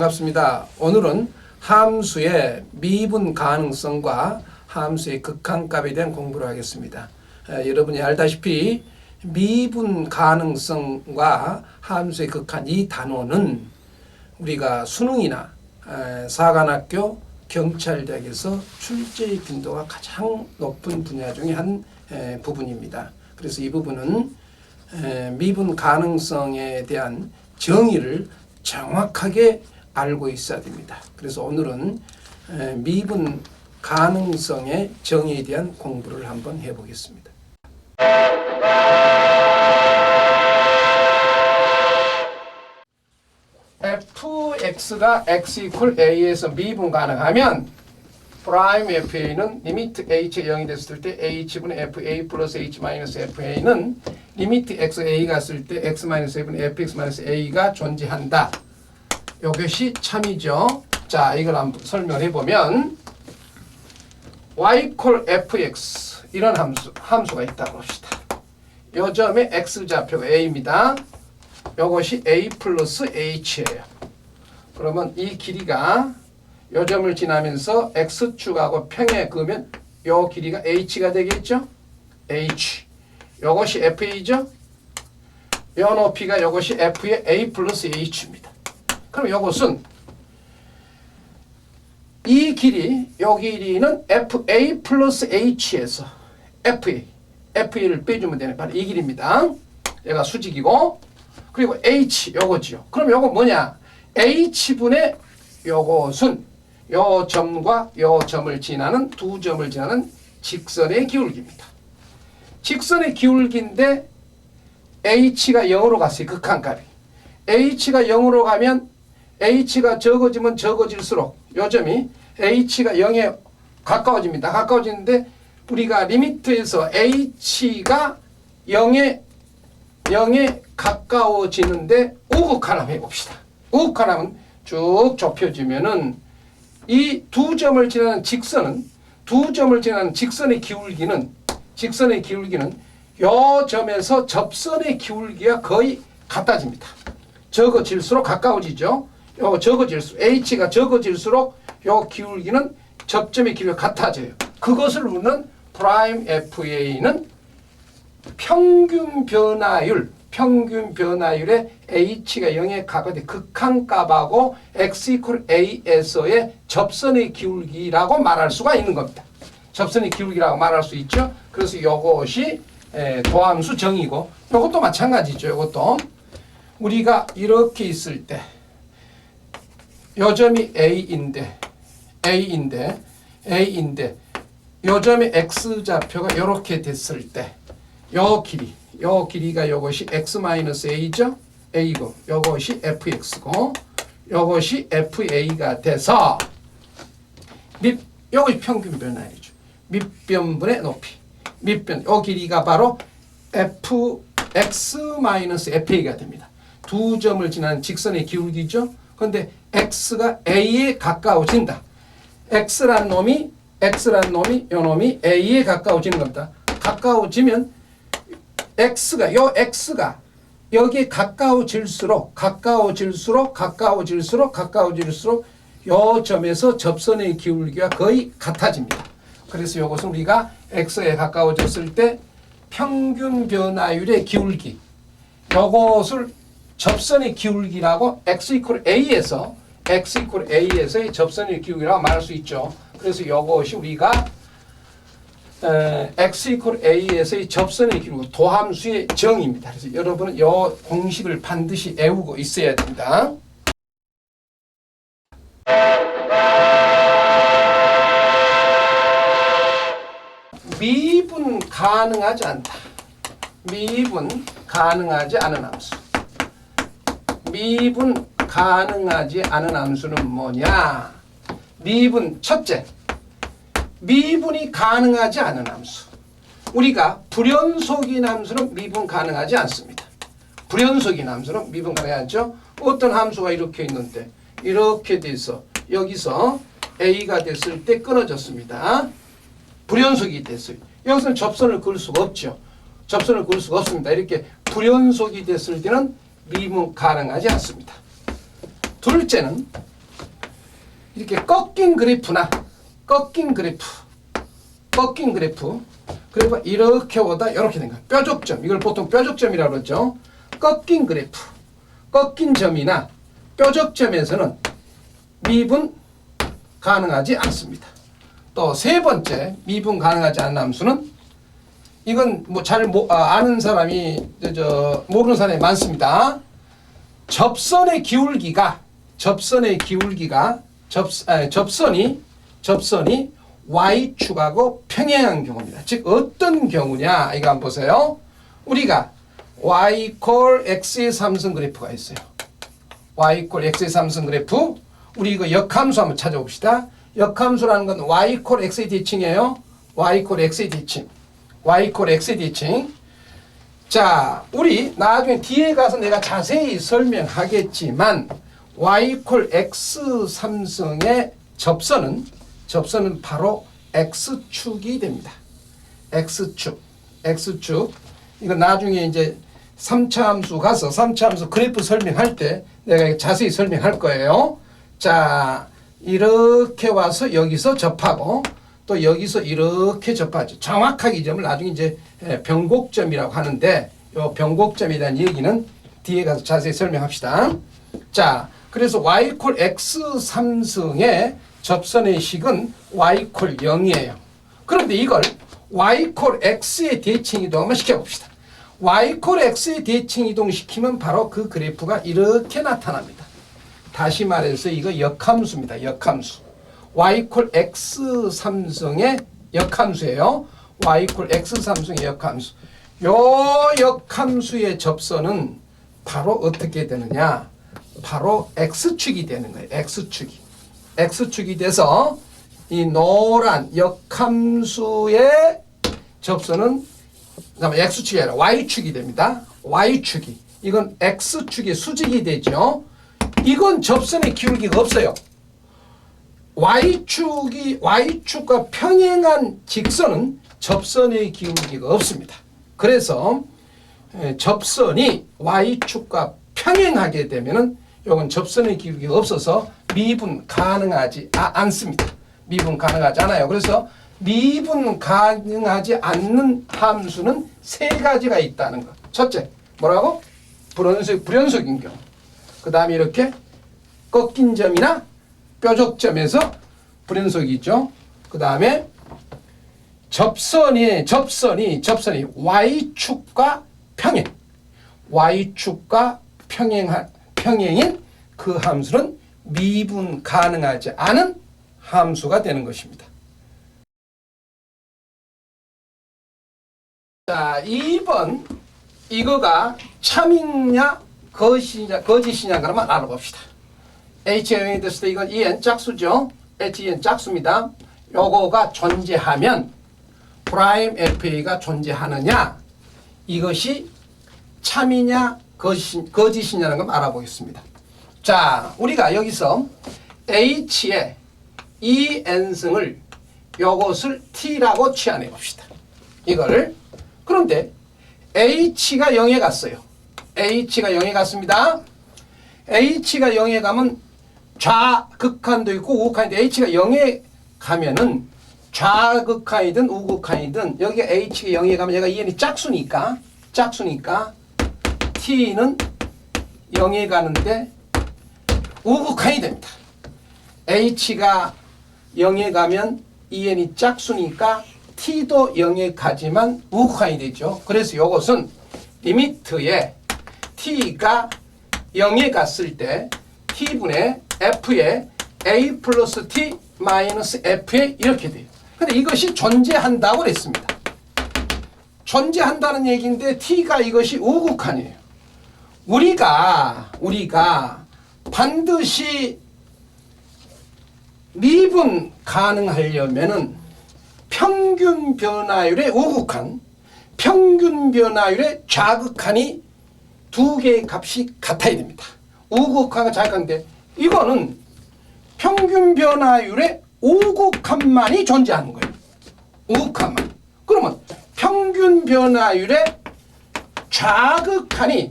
반갑습니다. 오늘은 함수의 미분 가능성과 함수의 극한값에 대한 공부를 하겠습니다. 여러분이 알다시피 미분 가능성과 함수의 극한 이 단어는 우리가 수능이나 사관학교, 경찰대학에서 출제 빈도가 가장 높은 분야 중에 한 부분입니다. 그래서 이 부분은 미분 가능성에 대한 정의를 정확하게 알고 있어야 됩니다. 그래서 오늘은 미분 가능성의 정의에 대한 공부를 한번 해보겠습니다. fx가 x 이퀄 a에서 미분 가능하면 프라임 fa는 리미트 h가 0이 됐을 때 h분의 fa 플러스 h 마이너스 fa는 리미트 x a가 있을 때 x 마이너스 a분의 fx 마이너스 a가 존재한다. 이것이 참이죠. 자, 이걸 한번 설명해 보면 y 이퀄 fx 이런 함수가 있다고 합시다. 요 점의 x 좌표가 a입니다. 이것이 a 플러스 h예요. 그러면 이 길이가 요 점을 지나면서 x축하고 평에 그으면 요 길이가 h가 되겠죠? h. 요것이 fa죠? 요 높이가 요것이 f의 a 플러스 h입니다. 그럼 요것은 이 길이, 요 길이는 fa 플러스 h에서 fa를 빼주면 되는 바로 이 길입니다. 얘가 수직이고 그리고 h 요거지요. 그럼 요거 뭐냐? h분의 요것은 요 점과 요 점을 지나는 두 점을 지나는 직선의 기울기입니다. 직선의 기울기인데 h가 0으로 갔어요. 극한값이. h가 0으로 가면 h가 적어지면 적어질수록 요 점이 h가 0에 가까워집니다. 가까워지는데 우리가 리미트에서 h가 0에 가까워지는데 우극한함 해봅시다. 우극한함은 쭉 좁혀지면은 이 두 점을 지나는 직선은 직선의 기울기는 요 점에서 접선의 기울기가 거의 같아집니다. 적어질수록 가까워지죠. 요 적어질수록 h가 적어질수록 요 기울기는 접점의 길이가 같아져요. 그것을 묻는 프라임 fa는 평균 변화율의 h가 0에 가까운데 극한값하고 x 이퀄 a에서의 접선의 기울기라고 말할 수가 있는 겁니다. 접선의 기울기라고 말할 수 있죠. 그래서 이것이 도함수 정의고 이것도 마찬가지죠. 이것도 우리가 이렇게 있을 때 요 점이 a인데 요 점의 x좌표가 이렇게 됐을 때 요 길이가 요것이 x-a죠. a고 요것이 fx고 요것이 fa가 돼서 요것이 평균 변화율이죠. 밑변분의 높이. 요 길이가 바로 fx-fa가 됩니다. 두 점을 지나는 직선의 기울기죠. 그런데 x가 a에 가까워진다. x란 놈이 요 놈이 a에 가까워지는 겁니다. 가까워지면 x가 여기에 가까워질수록 요 점에서 접선의 기울기가 거의 같아집니다. 그래서 이것은 우리가 x에 가까워졌을 때 평균 변화율의 기울기, 요것을 접선의 기울기라고 x 이퀄 a에서의 접선의 기울기라고 말할 수 있죠. 그래서 이것이 우리가 x 이퀄 a에서의 접선의 기울기 도함수의 정의입니다. 그래서 여러분은 이 공식을 반드시 외우고 있어야 됩니다. 미분 가능하지 않다. 미분 가능하지 않은 함수. 미분 가능하지 않은 함수는 뭐냐? 첫째, 미분이 가능하지 않은 함수. 우리가 불연속인 함수는 미분 가능하지 않습니다. 불연속인 함수는 미분 가능하지 않죠. 어떤 함수가 이렇게 있는데 이렇게 돼서 여기서 a가 됐을 때 끊어졌습니다. 불연속이 됐어요. 여기서는 접선을 그을 수가 없죠. 접선을 그을 수가 없습니다. 이렇게 불연속이 됐을 때는 미분 가능하지 않습니다. 둘째는 이렇게 꺾인 그래프나 꺾인 그래프 그래프 이렇게 오다 이렇게 된 거야. 뾰족점. 이걸 보통 뾰족점이라고 그러죠. 꺾인 그래프, 꺾인 점이나 뾰족점에서는 미분 가능하지 않습니다. 또 세 번째 미분 가능하지 않는 함수는 이건 뭐 잘 아는 사람이 모르는 사람이 많습니다. 접선의 기울기가 접선이 y축하고 평행한 경우입니다. 즉 어떤 경우냐 이거 한번 보세요. 우리가 y equal x의 삼성 그래프가 있어요. y equal x의 삼성 그래프 우리 이거 역함수 한번 찾아봅시다. 역함수라는 건 y equal x의 대칭이에요. y equal x의 대칭. y equal x의 대칭. 자, 우리 나중에 뒤에 가서 내가 자세히 설명하겠지만 y equal x 삼성의 접선은 바로 x축이 됩니다. x축. 이거 나중에 이제 3차 함수 가서 3차 함수 그래프 설명할 때 내가 자세히 설명할 거예요. 자, 이렇게 와서 여기서 접하고 또 여기서 이렇게 접하죠. 정확하게 이 점을 나중에 이제 변곡점이라고 하는데 이 변곡점에 대한 얘기는 뒤에 가서 자세히 설명합시다. 자, 그래서 y equal x 삼성의 접선의 식은 y equal 0이에요. 그런데 이걸 y equal x의 대칭 이동 한번 시켜봅시다. y equal x의 대칭 이동시키면 바로 그 그래프가 이렇게 나타납니다. 다시 말해서 이거 역함수입니다. 역함수. y equal x 삼성의 역함수예요. y equal x 삼성의 역함수. 요 역함수의 접선은 바로 어떻게 되느냐? 바로 x축이 되는 거예요. x축이 돼서 이 노란 역함수의 접선은 x축이 아니라 y축이 됩니다. y축이. 이건 x축의 수직이 되죠. 이건 접선의 기울기가 없어요. y축과 평행한 직선은 접선의 기울기가 없습니다. 그래서 접선이 y축과 평행하게 되면은 이건 접선의 기울기가 없어서 미분 가능하지 않습니다. 미분 가능하지 않아요. 그래서 미분 가능하지 않는 함수는 세 가지가 있다는 것. 첫째, 뭐라고? 불연속인 경우. 그 다음에 이렇게 꺾인 점이나 뾰족점에서 불연속이죠. 그 다음에 접선이 y축과 평행인 그 함수는 미분 가능하지 않은 함수가 되는 것입니다. 자, 2번 이거가 참이냐 거짓이냐 그러면 알아봅시다. H의 영역이 됐을 때 이건 EN 짝수죠. HEN 짝수입니다. 요거가 존재하면 프라임 FA가 존재하느냐 이것이 참이냐 거짓이냐는 걸 알아보겠습니다. 자, 우리가 여기서 H의 EN승을 요것을 T라고 취한해 봅시다. 이거를 그런데 H가 0에 갔어요. H가 0에 갔습니다. H가 0에 가면 좌극한도 있고 우극한인데 H가 0에 가면은 좌극한이든 우극한이든 여기가 H가 0에 가면 얘가 EN이 짝수니까 T는 0에 가는데 우극한이 됩니다. H가 0에 가면 EN이 짝수니까 T도 0에 가지만 우극한이 되죠. 그래서 이것은 리미트에 T가 0에 갔을 때 T분의 F에 A 플러스 T 마이너스 F에 이렇게 돼요. 근데 이것이 존재한다고 그랬습니다. 존재한다는 얘기인데 T가 이것이 우극한이에요. 우리가 반드시 미분 가능하려면은 평균 변화율의 우극한, 평균 변화율의 좌극한이 두 개의 값이 같아야 됩니다. 우극한과 좌극한인데 이거는 평균 변화율의 우극한만이 존재하는 거예요. 우극한만. 그러면 평균 변화율의 좌극한이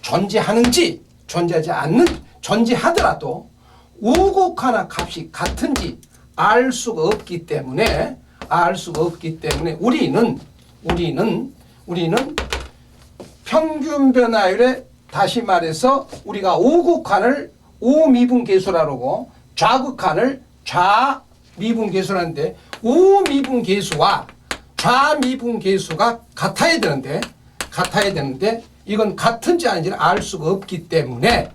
존재하는지 존재하지 않는 존재하더라도 우극하나 값이 같은지 알 수가 없기 때문에 우리는 평균 변화율에 다시 말해서 우리가 우극한을 우미분계수라고 좌극한을 좌미분계수라는데 우미분계수와 좌미분계수가 같아야 되는데 이건 같은지 아닌지를 알 수가 없기 때문에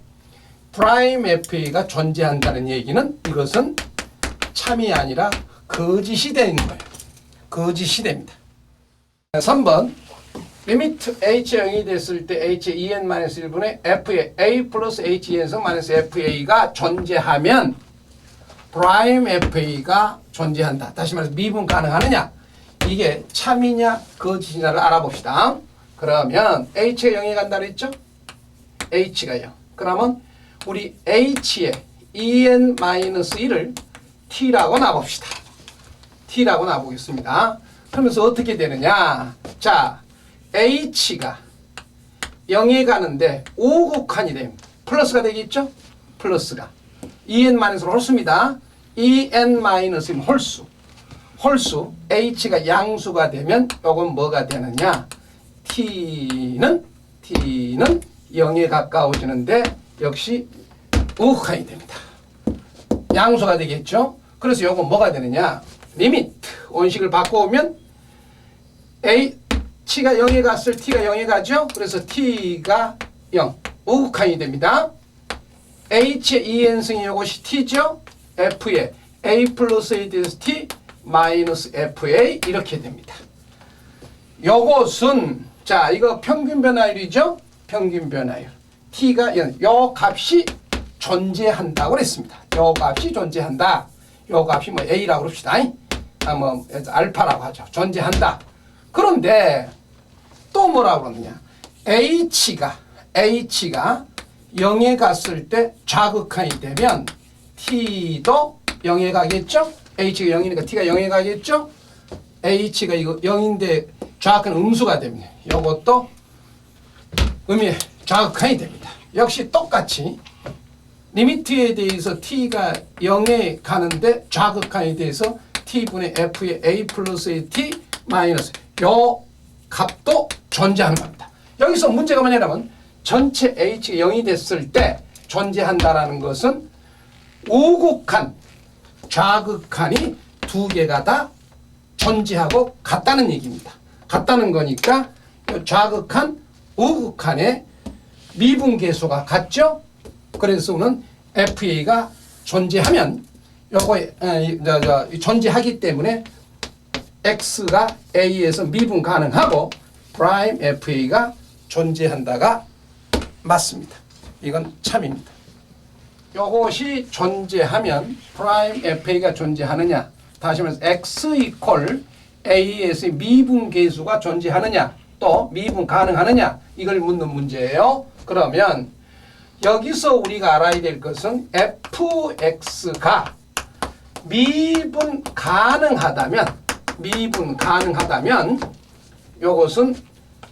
프라임 FA가 존재한다는 얘기는 이것은 참이 아니라 거짓이 되는 거예요. 거짓이 됩니다. 3번 리미트 H0이 됐을 때 H 2n-1분의 F의 A 플러스 H 2n성 마이너스 FA가 존재하면 프라임 FA가 존재한다. 다시 말해서 미분 가능하느냐? 이게 참이냐 거짓이냐를 알아봅시다. 그러면 H가 0에 간다 그랬죠? H가 0. 그러면 우리 H의 2n-1을 T라고 놔봅시다. T라고 놔보겠습니다. 그러면서 어떻게 되느냐? 자, H가 0에 가는데 우극한이 됩니다. 플러스가 되겠죠? 플러스가. 2n-는 홀수입니다. 2n-는 홀수. H가 양수가 되면 이건 뭐가 되느냐? T는 0에 가까워지는데 역시 우극한이 됩니다. 양수가 되겠죠? 그래서 이건 뭐가 되느냐? 리미트 원식을 바꿔오면 H가 0에 갔을 T가 0에 가죠? 그래서 T가 0 우극한이 됩니다. H의 2n승이 이것이 T죠? F의 A 플러스 A 대해서 T 마이너스 FA 이렇게 됩니다. 요것은 자 이거 평균 변화율이죠? 평균 변화율 T가 0 요 값이 존재한다고 그랬습니다. 요 값이 존재한다. 요 값이 뭐 A라고 그럽시다. 뭐 알파라고 하죠. 존재한다. 그런데 또 뭐라고 그러느냐? H가 0에 갔을 때 좌극한이 되면 T도 0에 가겠죠? H가 0이니까 T가 0에 가겠죠? H가 이거 0인데 좌극한 음수가 됩니다. 이것도 좌극한이 됩니다. 역시 똑같이 리미트에 대해서 T가 0에 가는데 좌극한에 대해서 T분의 F의 A 플러스 T 마이너스 요 값도 존재하는 겁니다. 여기서 문제가 뭐냐면 전체 H가 0이 됐을 때 존재한다라는 것은 우극한, 좌극한이 두 개가 다 존재하고 같다는 얘기입니다. 같다는 거니까 좌극한, 우극한의 미분계수가 같죠? 그래서 우리는 FA가 존재하면 요거에 존재하기 때문에 X가 A에서 미분 가능하고 프라임 FA가 존재한다가 맞습니다. 이건 참입니다. 요것이 존재하면 프라임 FA가 존재하느냐 다시 말해서 X 이퀄 A에서의 미분계수가 존재하느냐 또 미분 가능하느냐 이걸 묻는 문제예요. 그러면 여기서 우리가 알아야 될 것은 fx가 미분 가능하다면 요것은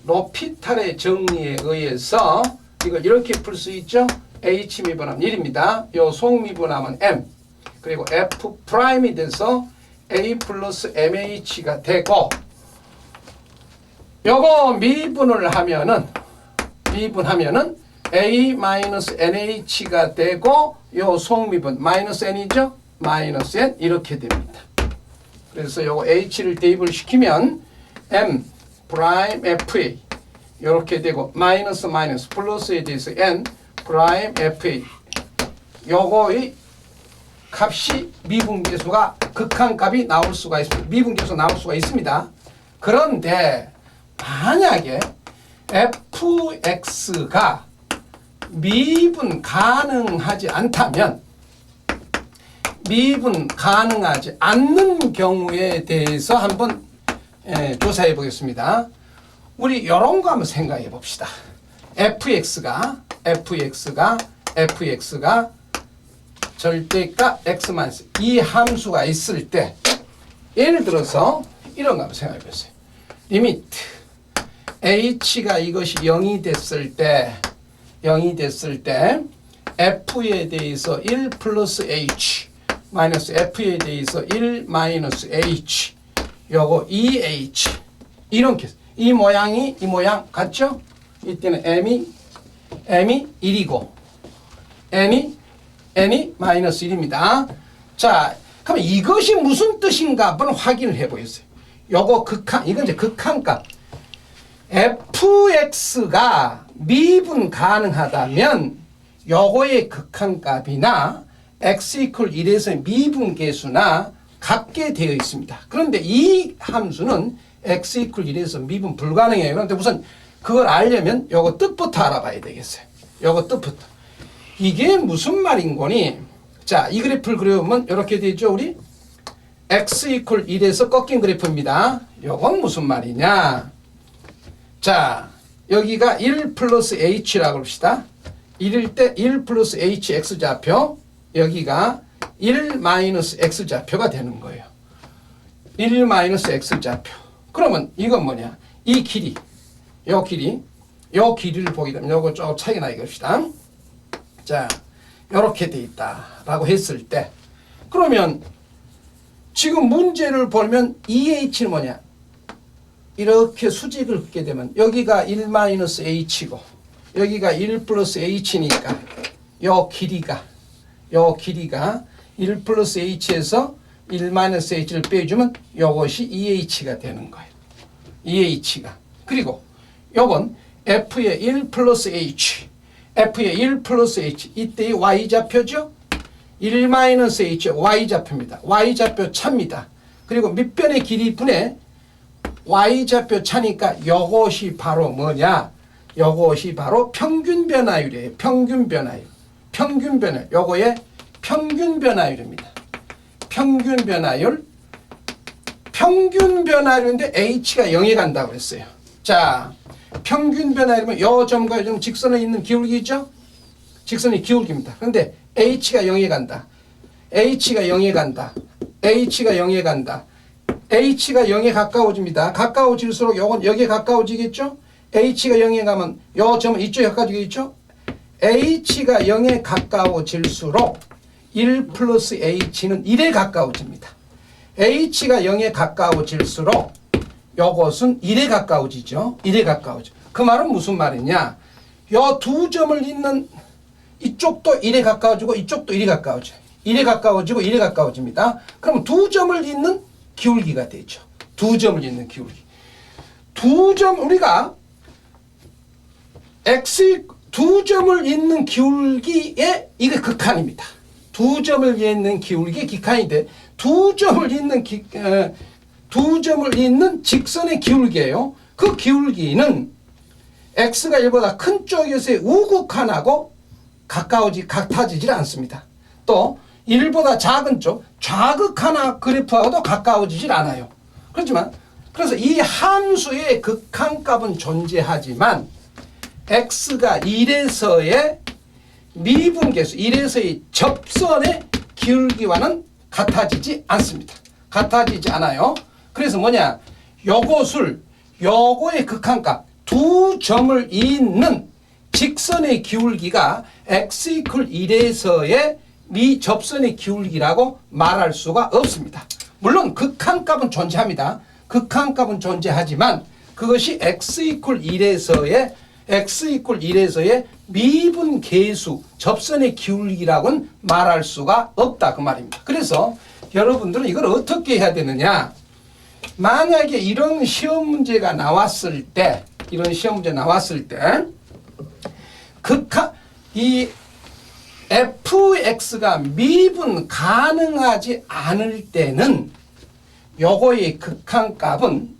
로피탈의 정리에 의해서 이걸 이렇게 풀 수 있죠. H 미분하면 1입니다. 요 속미분하면 M 그리고 F 프라임이 돼서 A 플러스 MH가 되고 요거 미분하면은 A 마이너스 NH가 되고 요 속미분 마이너스 N이죠? 마이너스 N 이렇게 됩니다. 그래서 요거 H를 대입을 시키면 M 프라임 FA 이렇게 되고 마이너스 플러스에 대해서 N 프라임 FA 요거의 값이 미분계수가 극한값이 나올 수가 있습니다. 미분계수 나올 수가 있습니다. 그런데 만약에 fx가 미분 가능하지 않다면 미분 가능하지 않는 경우에 대해서 한번 조사해 보겠습니다. 우리 이런 거 한번 생각해 봅시다. fx가 절대값 x-, 이 함수가 있을 때 예를 들어서 이런 거 한번 생각해 보세요. 리미트 h가 이것이 0이 됐을 때 F에 대해서 1 플러스 H 마이너스 F에 대해서 1 마이너스 H 요거 2H 이런 케이스. 이 모양이 이 모양 같죠? 이때는 M이 1이고 N이 마이너스 1입니다. 자, 그럼 이것이 무슨 뜻인가 한번 확인을 해보겠어요. 요거 극한, 이건 이제 극한값. fx가 미분 가능하다면 요거의 극한값이나 x 이퀄 1에서 미분계수나 같게 되어 있습니다. 그런데 이 함수는 x 이퀄 1에서 미분 불가능해요. 그런데 우선 그걸 알려면 요거 뜻부터 알아봐야 되겠어요. 요거 뜻부터. 이게 무슨 말인 거니? 자, 이 그래프를 그려보면 이렇게 되죠. 우리 x 이퀄 1에서 꺾인 그래프입니다. 요건 무슨 말이냐? 자, 여기가 1 플러스 h라고 합시다. 1일 때 1 플러스 h x좌표, 여기가 1 마이너스 x좌표가 되는 거예요. 1 마이너스 x좌표. 그러면 이건 뭐냐? 이 길이, 요 길이를 보게 되면 요거 좀 차이가 나게 합시다. 자, 요렇게 돼 있다라고 했을 때, 그러면 지금 문제를 보면 2h는 뭐냐? 이렇게 수직을 긋게 되면 여기가 1 마이너스 h고 여기가 1 플러스 h니까 요 길이가 1 플러스 h에서 1 마이너스 h를 빼주면 요것이 2h가 되는 거예요. 2h가. 그리고 요건 f의 1 플러스 h, f의 1 플러스 h, 이때의 y좌표죠? 1 마이너스 h, y좌표입니다. y좌표 차입니다. 그리고 밑변의 길이 분의 y좌표 차니까 요것이 바로 뭐냐? 요것이 바로 평균 변화율이에요. 평균 변화율. 평균 변화율. 요거의 평균 변화율입니다. 평균 변화율. 평균 변화율인데 h가 0에 간다고 그랬어요. 자, 평균 변화율이면 요 점과 요 점 직선에 있는 기울기죠? 직선이 기울기입니다. 그런데 h가 0에 간다. h가 0에 간다. h가 0에 간다. h가 0에 가까워집니다. 가까워질수록 요건 여기에 가까워지겠죠? h가 0에 가면 요 점은 이쪽에 가까워지겠죠? h가 0에 가까워질수록 1 플러스 h는 1에 가까워집니다. h가 0에 가까워질수록 요것은 1에 가까워지죠. 1에 가까워져. 그 말은 무슨 말이냐? 요 두 점을 잇는 이쪽도 1에 가까워지고 이쪽도 1에 가까워져요. 1에 가까워지고 1에 가까워집니다. 그럼 두 점을 잇는 기울기가 되죠. 두 점을 잇는 기울기. 두 점, 우리가 두 점을 잇는 기울기에 이게 극한입니다. 두 점을 잇는 기울기의 극한인데 두 점을 잇는 직선의 기울기예요. 그 기울기는 x가 1보다 큰 쪽에서의 우극한하고 같아지질 않습니다. 또 1보다 작은 쪽 좌극한하 그래프하고도 가까워지질 않아요. 그렇지만 그래서 이 함수의 극한값은 존재하지만 x가 1에서의 미분계수 1에서의 접선의 기울기와는 같아지지 않습니다. 같아지지 않아요. 그래서 뭐냐? 요거의 극한값 두 점을 잇는 직선의 기울기가 x 이퀄 1에서의 미접선의 기울기라고 말할 수가 없습니다. 물론 극한값은 존재합니다. 극한값은 존재하지만 그것이 x 이퀄 1에서의 미분계수 접선의 기울기라고는 말할 수가 없다 그 말입니다. 그래서 여러분들은 이걸 어떻게 해야 되느냐? 만약에 이런 시험 문제가 나왔을 때 이 fx가 미분 가능하지 않을 때는 요거의 극한값은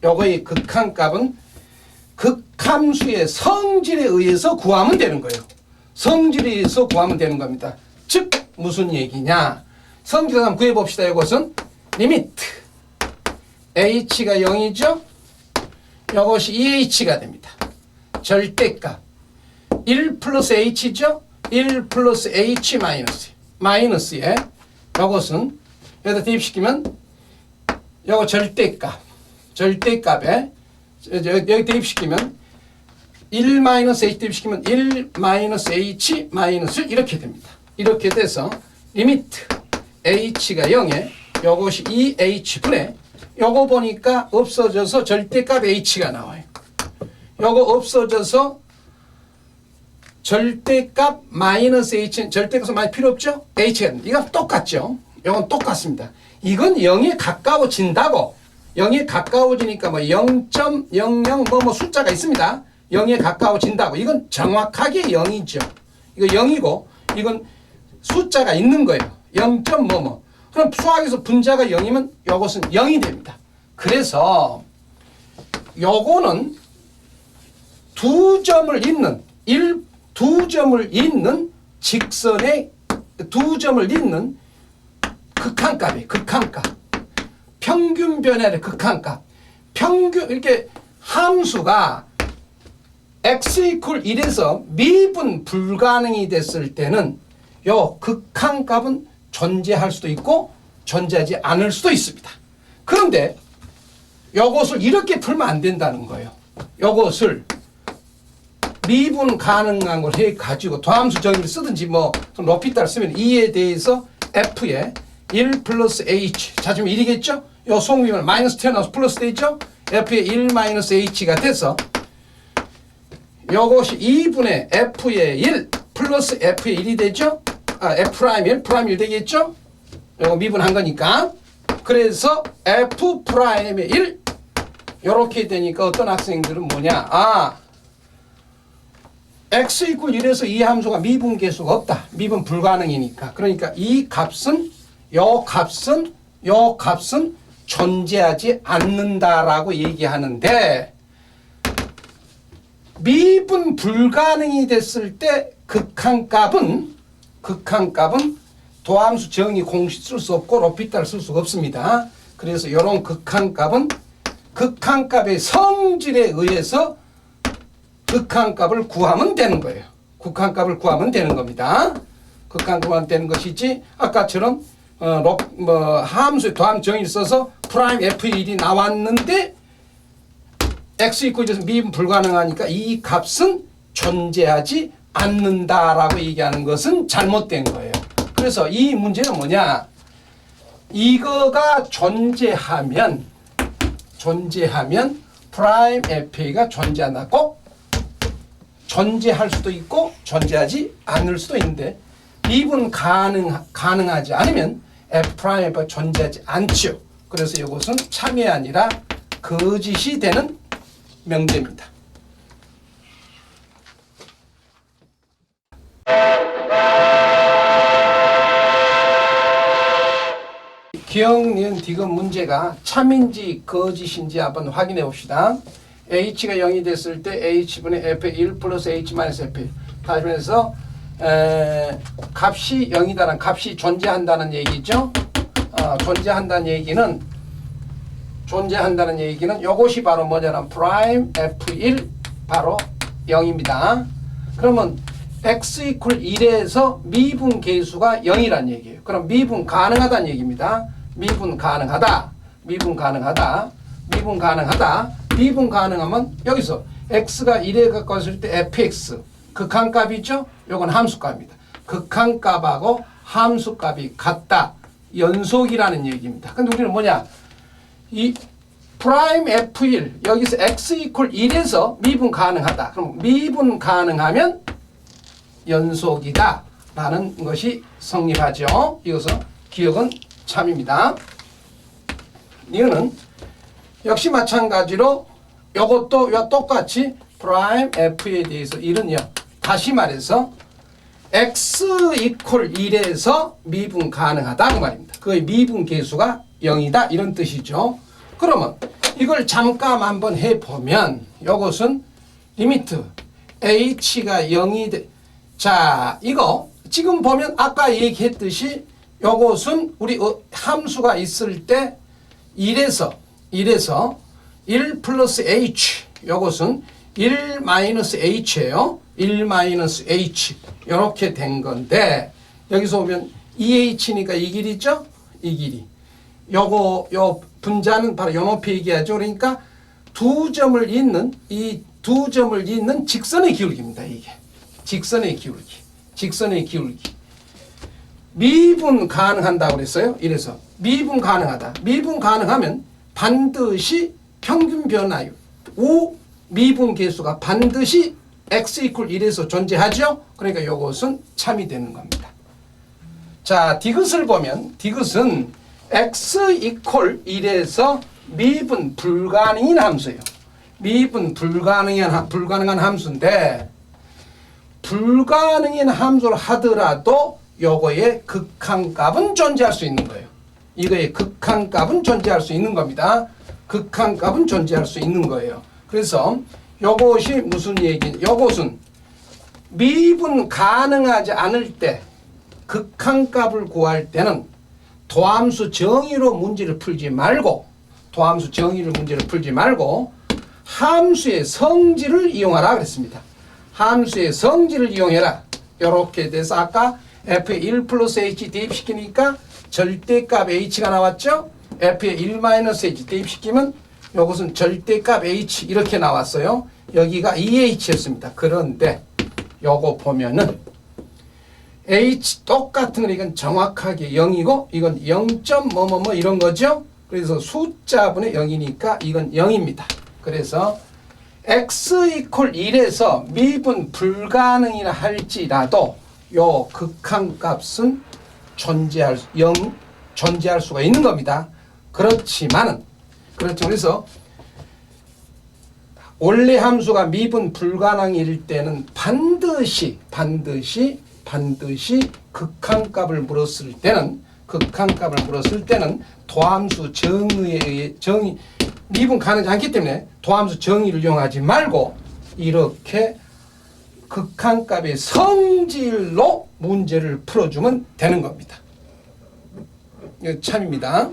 극함수의 성질에 의해서 구하면 되는 거예요. 성질에 의해서 구하면 되는 겁니다. 즉 무슨 얘기냐? 성질을 한번 구해봅시다. 이것은 리미트 h가 0이죠. 이것이 2h가 됩니다. 절대값 1 플러스 h죠. 1 플러스 h 마이너스에 이것은 여기다 대입시키면 이거 절대값에 여기 대입시키면 1 마이너스 h 대입시키면 1 마이너스 h 마이너스 이렇게 됩니다. 이렇게 돼서 리미트 h가 0에 요것이 2h분의 요거 보니까 없어져서 절대값 h가 나와요. 요거 없어져서 절대값 마이너스 h는 절대값은 많이 필요 없죠? h가 이거 똑같죠? 요건 똑같습니다. 이건 0에 가까워진다고 0에 가까워지니까 뭐 0.00 뭐 숫자가 있습니다. 0에 가까워진다고 이건 정확하게 0이죠. 이거 0이고 이건 숫자가 있는 거예요. 0. 뭐뭐. 그럼 수학에서 분자가 0이면 요것은 0이 됩니다. 그래서 요거는 두 점을 잇는 직선의 두 점을 잇는 극한값이에요. 극한값. 평균 변화의 극한값. 평균 이렇게 함수가 x 이퀄 1에서 미분 불가능이 됐을 때는 요 극한값은 존재할 수도 있고 존재하지 않을 수도 있습니다. 그런데 요것을 이렇게 풀면 안 된다는 거예요. 요것을 미분 가능한 걸 해가지고 도함수 정의를 쓰든지 뭐 높이 따라 쓰면 2에 대해서 f에 1 플러스 h 자주면 1이겠죠? 요 소금이면 마이너스 튀어나와서 플러스 되죠? f에 1 마이너스 h가 돼서 요것이 2분의 f의 1 플러스 f의 1이 되죠? f'1 프라임 1 되겠죠? 요거 미분한 거니까. 그래서 f'의 1 요렇게 되니까 어떤 학생들은 뭐냐? x 이퀄 1에서 이 함수가 미분 계수가 없다. 미분 불가능이니까. 그러니까 이 값은 요 값은 존재하지 않는다라고 얘기하는데 미분 불가능이 됐을 때 극한값은 도함수 정의 공식 쓸 수 없고 로피탈 쓸 수가 없습니다. 그래서 이런 극한값은 극한값의 성질에 의해서 극한값을 구하면 되는 거예요. 극한값을 구하면 되는 겁니다. 극한값만 되는 것이지 아까처럼 함수의 도함 정의를 써서 프라임 f1이 나왔는데 x 이퀄 1에서 미분 불가능하니까 이 값은 존재하지 않는다라고 얘기하는 것은 잘못된 거예요. 그래서 이 문제는 뭐냐? 이거가 존재하면 프라임 FA가 존재한다. 꼭 존재할 수도 있고 존재하지 않을 수도 있는데 미분 가능하지 않으면 F 프라임 F가 존재하지 않죠. 그래서 이것은 참이 아니라 거짓이 되는 명제입니다. 기억, 니은, 디귿 문제가 참인지 거짓인지 한번 확인해 봅시다. h가 0이 됐을 때 h분의 f의 1 플러스 h 마이너스 f1 다시 말해서 값이 0이다라는 값이 존재한다는 얘기죠. 존재한다는 얘기는 이것이 바로 뭐냐면 프라임 f1 바로 0입니다. 그러면 x 이퀄 1에서 미분 계수가 0이란 얘기예요. 그럼 미분 가능하다는 얘기입니다. 미분 가능하면 여기서 x가 1에 가까웠을 때 fx 극한값이죠. 요건 함수값입니다. 극한값하고 함수값이 같다. 연속이라는 얘기입니다. 근데 우리는 뭐냐? 이 프라임 f1 여기서 x 이퀄 1에서 미분 가능하다. 그럼 미분 가능하면 연속이다 라는 것이 성립하죠. 이것은 기억은 참입니다. 이거는 역시 마찬가지로 이것도 똑같이 프라임 f에 대해서 이는요. 다시 말해서 x 이퀄 1에서 미분 가능하다 그 말입니다. 그의 미분 계수가 0이다 이런 뜻이죠. 그러면 이걸 잠깐 한번 해보면 이것은 리미트 h가 0이 돼. 자, 이거 지금 보면 아까 얘기했듯이 이것은 우리 함수가 있을 때 1에서 1 플러스 h 이것은 1 마이너스 h예요. 1 마이너스 h 이렇게 된 건데 여기서 보면 2h니까 이 길이죠. 이 길이 요 분자는 바로 요 높이 얘기하죠. 그러니까 두 점을 잇는 직선의 기울기입니다. 이게 직선의 기울기 미분 가능한다고 그랬어요. 이래서 미분 가능하다. 미분 가능하면 반드시 평균 변화율 5 미분 계수가 반드시 x 이퀄 1에서 존재하죠. 그러니까 이것은 참이 되는 겁니다. 자, 디귿을 보면 디귿은 x 이퀄 1에서 미분 불가능인 함수예요. 미분 불가능한 함수인데 불가능인 함수를 하더라도 요거의 극한값은 존재할 수 있는 거예요. 이거의 극한값은 존재할 수 있는 겁니다. 극한값은 존재할 수 있는 거예요. 그래서 요것이 무슨 얘기냐? 요것은 미분 가능하지 않을 때 극한값을 구할 때는 도함수 정의로 문제를 풀지 말고 함수의 성질을 이용하라 그랬습니다. 함수의 성질을 이용해라. 이렇게 돼서 아까 f의 1 플러스 h 대입시키니까 절대값 h가 나왔죠. f의 1 마이너스 h 대입시키면 이것은 절대값 h 이렇게 나왔어요. 여기가 2h였습니다. 그런데 요거 보면은 h 똑같은 거 이건 정확하게 0이고 이건 0점 뭐뭐뭐 이런 거죠. 그래서 숫자분의 0이니까 이건 0입니다. 그래서 x 이퀄 1에서 미분 불가능이라 할지라도 요 극한값은 존재할 수가 있는 겁니다. 그렇지만은 그래서 원래 함수가 미분 불가능일 때는 반드시 극한값을 물었을 때는 도함수 정의에 의해 미분 가능하지 않기 때문에 도함수 정의를 이용하지 말고 이렇게 극한값의 성질로 문제를 풀어주면 되는 겁니다. 이거 참입니다.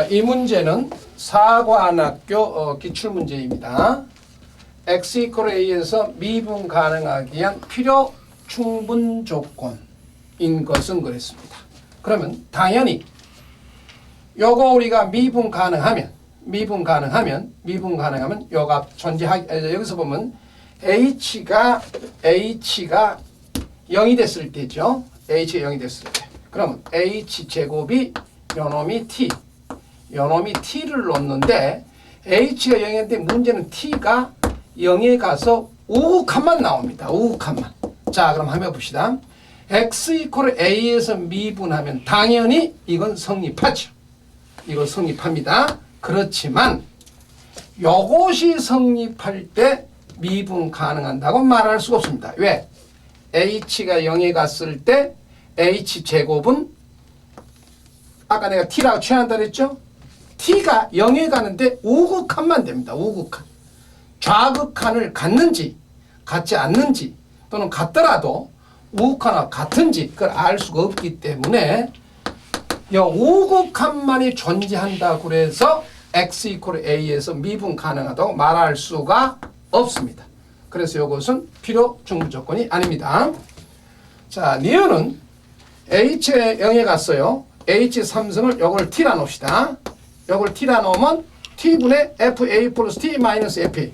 이 문제는 사관학교 기출문제입니다. x 이퀄 a에서 미분 가능하기 위한 필요 충분 조건인 것은 그랬습니다. 그러면 당연히 요거 우리가 미분 가능하면 요 값 여기서 보면 h가 0이 됐을 때죠. h가 0이 됐을 때. 그러면 h 제곱이 요놈이 t를 놓는데 h가 0인데 문제는 t가 0에 가서 우극한만 나옵니다. 우극한만. 자, 그럼 한번 해봅시다. x 이퀄 a에서 미분하면 당연히 이건 성립하죠. 이거 성립합니다. 그렇지만 요것이 성립할 때 미분 가능한다고 말할 수가 없습니다. 왜? h가 0에 갔을 때 h제곱은 아까 내가 t라고 취한다 그랬죠? t가 0에 가는데 우극한만 됩니다. 우극한. 좌극한을 갖는지 갖지 않는지 또는 같더라도 우극한과 같은지 그걸 알 수가 없기 때문에 우극한만이 존재한다고 그래서 x 이퀄 a에서 미분 가능하다고 말할 수가 없습니다. 그래서 이것은 필요 충분 조건이 아닙니다. 자, 니은은 h에 0에 갔어요. h 삼성을 요걸 t라 놓읍시다. 요걸 t라 놓으면 t분의 fa 플러스 t 마이너스 fa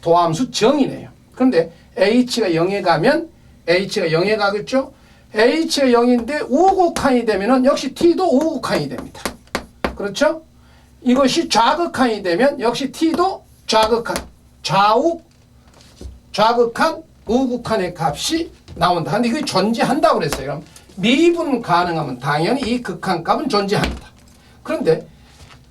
도함수 정이네요. 그런데 h가 0에 가면 h가 0에 가겠죠. h가 0인데 우극한이 되면은 역시 t도 우극한이 됩니다. 그렇죠? 이것이 좌극한이 되면 역시 t도 좌극한, 좌극한, 우극한의 값이 나온다. 근데 이게 존재한다고 그랬어요. 그럼 미분 가능하면 당연히 이 극한값은 존재합니다. 그런데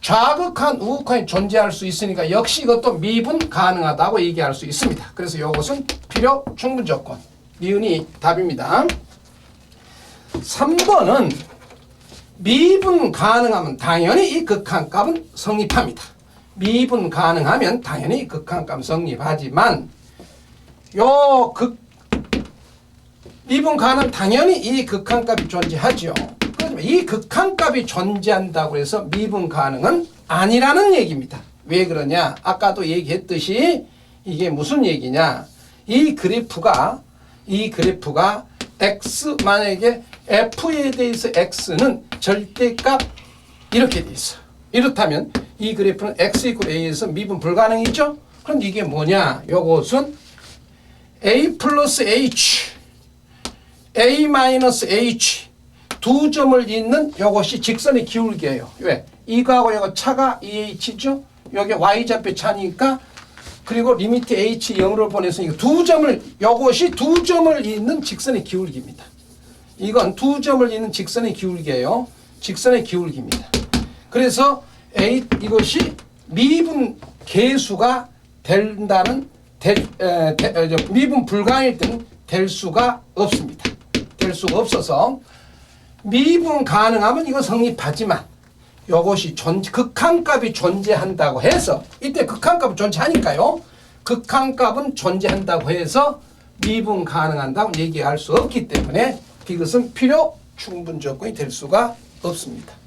좌극한, 우극한이 존재할 수 있으니까 역시 이것도 미분 가능하다고 얘기할 수 있습니다. 그래서 이것은 필요 충분 조건. 니은이 답입니다. 3번은 미분 가능하면 당연히 이 극한값은 성립합니다. 미분 가능하면 당연히 극한값은 성립하지만 미분 가능 당연히 이 극한값이 존재하죠. 그렇지만 이 극한값이 존재한다고 해서 미분 가능은 아니라는 얘기입니다. 왜 그러냐? 아까도 얘기했듯이 이게 무슨 얘기냐? 이 그래프가 x 만약에 f에 대해서 x는 절대값 이렇게 돼 있어. 이렇다면 이 그래프는 x 이퀄 a에서 미분 불가능이죠? 그럼 이게 뭐냐? 요것은 A 플러스 H, A 마이너스 H 두 점을 잇는 이것이 직선의 기울기예요. 왜? 이거하고 이거 차가 EH죠? 여기 Y좌표 차니까 그리고 리미트 H 0으로 보내서 이것이 두 점을 잇는 직선의 기울기입니다. 이건 두 점을 잇는 직선의 기울기예요. 직선의 기울기입니다. 그래서 이것이 미분 계수가 된다는 미분 불가일 때는 될 수가 없습니다. 될 수가 없어서 미분 가능하면 이거 성립하지만 이것이 극한값이 존재한다고 해서 이때 극한값은 존재하니까요. 극한값은 존재한다고 해서 미분 가능한다고 얘기할 수 없기 때문에 이것은 필요 충분 조건이 될 수가 없습니다.